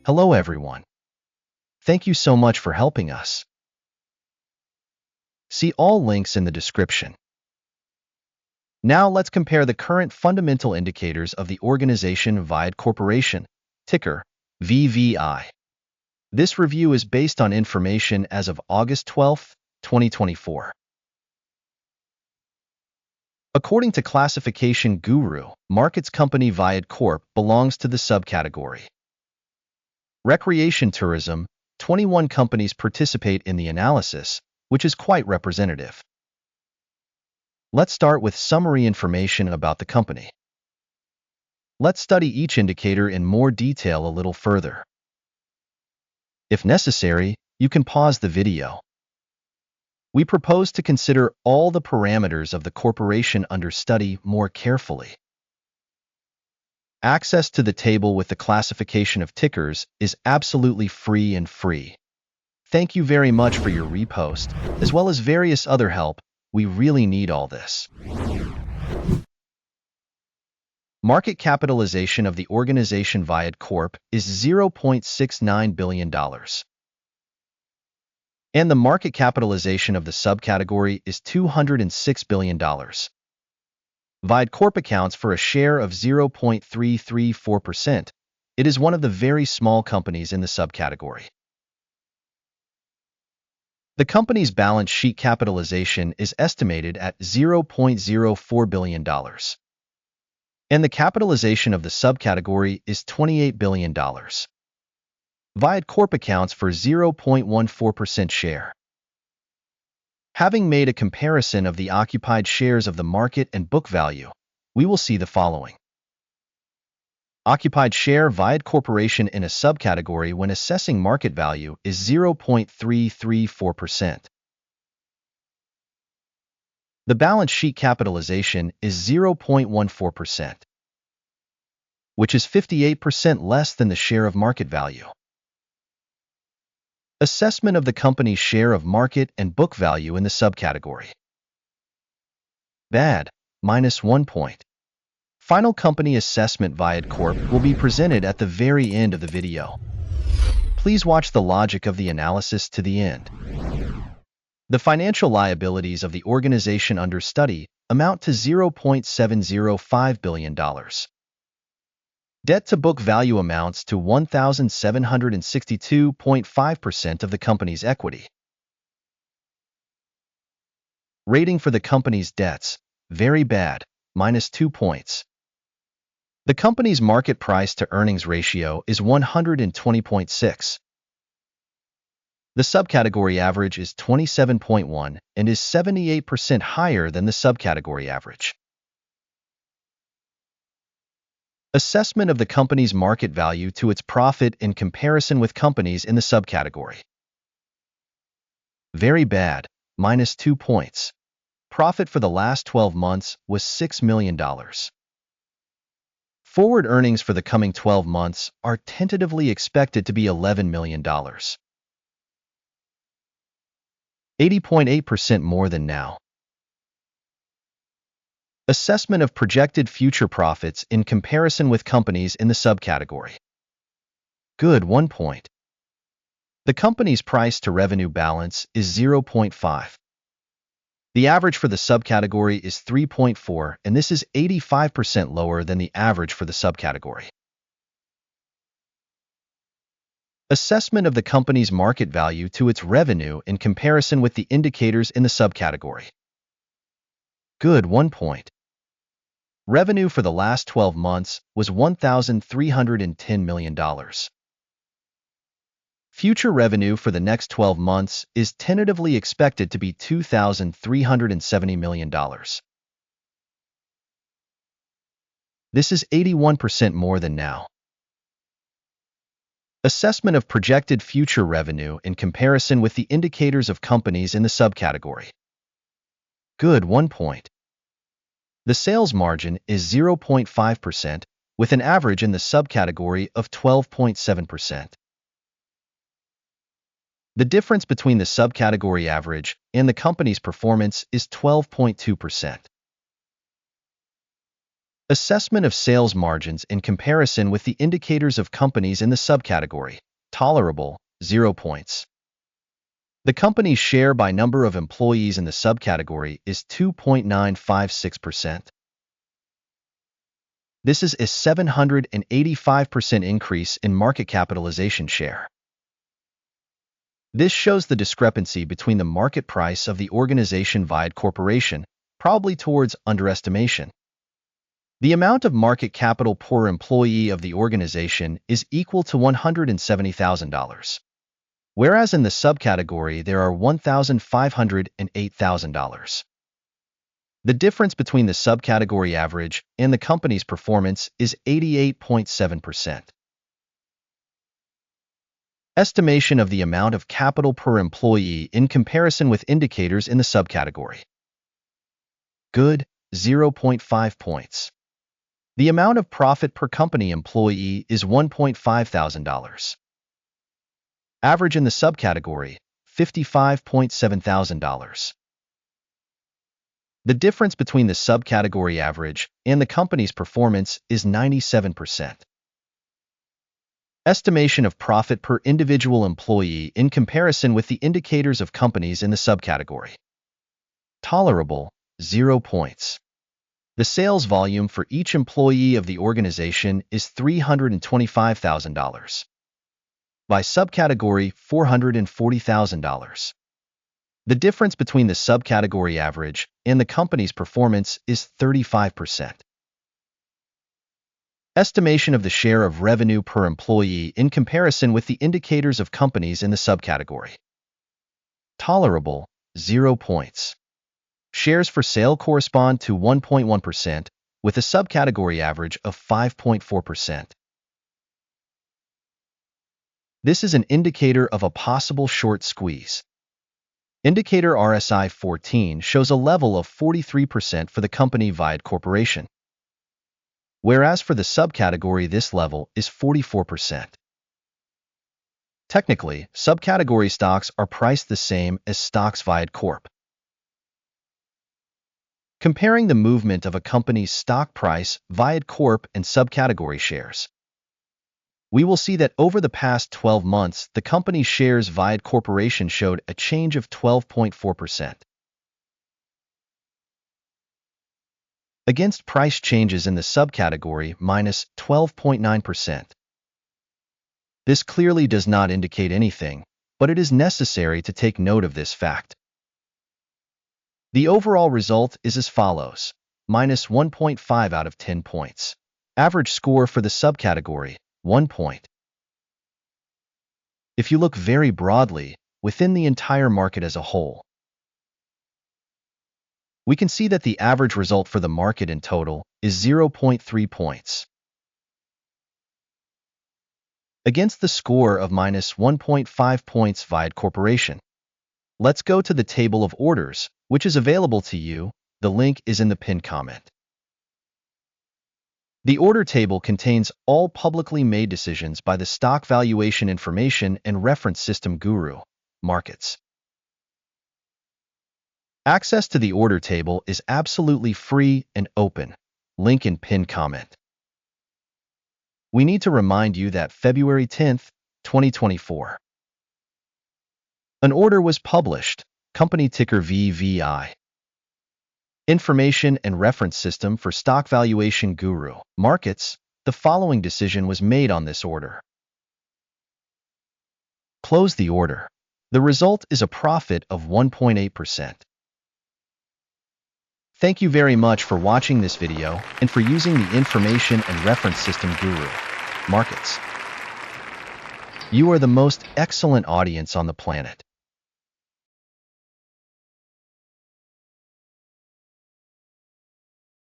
Hello everyone. Thank you so much for helping us. See all links in the description. Now let's compare the current fundamental indicators of the organization Viad Corporation, ticker VVI. This review is based on information as of August 12, 2024. According to classification GURU.Markets company Viad Corp belongs to the subcategory Recreation Tourism. 21 companies participate in the analysis, which is quite representative. Let's start with summary information about the company. Let's study each indicator in more detail a little further. If necessary, you can pause the video. We propose to consider all the parameters of the corporation under study more carefully. Access to the table with the classification of tickers is absolutely free. Thank you very much for your repost, as well as various other help. We really need all this. Market capitalization of the organization Viad Corp is $0.69 billion. And the market capitalization of the subcategory is $206 billion. Viad Corp accounts for a share of 0.334%. It is one of the very small companies in the subcategory. The company's balance sheet capitalization is estimated at $0.04 billion. And the capitalization of the subcategory is $28 billion. Viad Corp accounts for 0.14% share. Having made a comparison of the occupied shares of the market and book value, we will see the following. Occupied share Viad Corporation in a subcategory when assessing market value is 0.334%. The balance sheet capitalization is 0.14%, which is 58% less than the share of market value. Assessment of the company's share of market and book value in the subcategory. Bad, -1 point. Final company assessment Viad Corp will be presented at the very end of the video. Please watch the logic of the analysis to the end. The financial liabilities of the organization under study amount to $0.705 billion. Debt to book value amounts to 1,762.5% of the company's equity. Rating for the company's debts, very bad, -2 points. The company's market price to earnings ratio is 120.6. The subcategory average is 27.1 and is 78% higher than the subcategory average. Assessment of the company's market value to its profit in comparison with companies in the subcategory. Very bad, -2 points. Profit for the last 12 months was $6 million. Forward earnings for the coming 12 months are tentatively expected to be $11 million. 80.8% more than now. Assessment of projected future profits in comparison with companies in the subcategory. Good 1 point. The company's price to revenue balance is 0.5. The average for the subcategory is 3.4, and this is 85% lower than the average for the subcategory. Assessment of the company's market value to its revenue in comparison with the indicators in the subcategory. Good 1 point. Revenue for the last 12 months was $1,310 million. Future revenue for the next 12 months is tentatively expected to be $2,370 million. This is 81% more than now. Assessment of projected future revenue in comparison with the indicators of companies in the subcategory. Good 1 point. The sales margin is 0.5%, with an average in the subcategory of 12.7%. The difference between the subcategory average and the company's performance is 12.2%. Assessment of sales margins in comparison with the indicators of companies in the subcategory. Tolerable, 0 points. The company's share by number of employees in the subcategory is 2.956%. This is a 785% increase in market capitalization share. This shows the discrepancy between the market price of the organization Viad Corporation, probably towards underestimation. The amount of market capital per employee of the organization is equal to $170,000, whereas in the subcategory there are $1,508,000. The difference between the subcategory average and the company's performance is 88.7%. Estimation of the amount of capital per employee in comparison with indicators in the subcategory. Good, 0.5 points. The amount of profit per company employee is $1,500. Average in the subcategory, $55,700. The difference between the subcategory average and the company's performance is 97%. Estimation of profit per individual employee in comparison with the indicators of companies in the subcategory. Tolerable, 0 points. The sales volume for each employee of the organization is $325,000. By subcategory, $440,000. The difference between the subcategory average and the company's performance is 35%. Estimation of the share of revenue per employee in comparison with the indicators of companies in the subcategory. Tolerable, 0 points. Shares for sale correspond to 1.1%, with a subcategory average of 5.4%. This is an indicator of a possible short squeeze. Indicator RSI 14 shows a level of 43% for the company Viad Corporation, whereas for the subcategory this level is 44%. Technically, subcategory stocks are priced the same as stocks Viad Corp. Comparing the movement of a company's stock price, Viad Corp, and subcategory shares, we will see that over the past 12 months, the company's shares Viad Corporation showed a change of 12.4%. Against price changes in the subcategory, minus 12.9%. This clearly does not indicate anything, but it is necessary to take note of this fact. The overall result is as follows: minus 1.5 out of 10 points. Average score for the subcategory, 1 point. If you look very broadly, within the entire market as a whole, we can see that the average result for the market in total is 0.3 points. Against the score of minus 1.5 points Viad Corporation. Let's go to the table of orders, which is available to you. The link is in the pinned comment. The order table contains all publicly made decisions by the stock valuation information and reference system GURU.Markets. Access to the order table is absolutely free and open. Link in pinned comment. We need to remind you that February 10th, 2024, an order was published, company ticker VVI. Information and reference system for stock valuation GURU.Markets. The following decision was made on this order. Close the order. The result is a profit of 1.8%. Thank you very much for watching this video and for using the information and reference system GURU.Markets. You are the most excellent audience on the planet.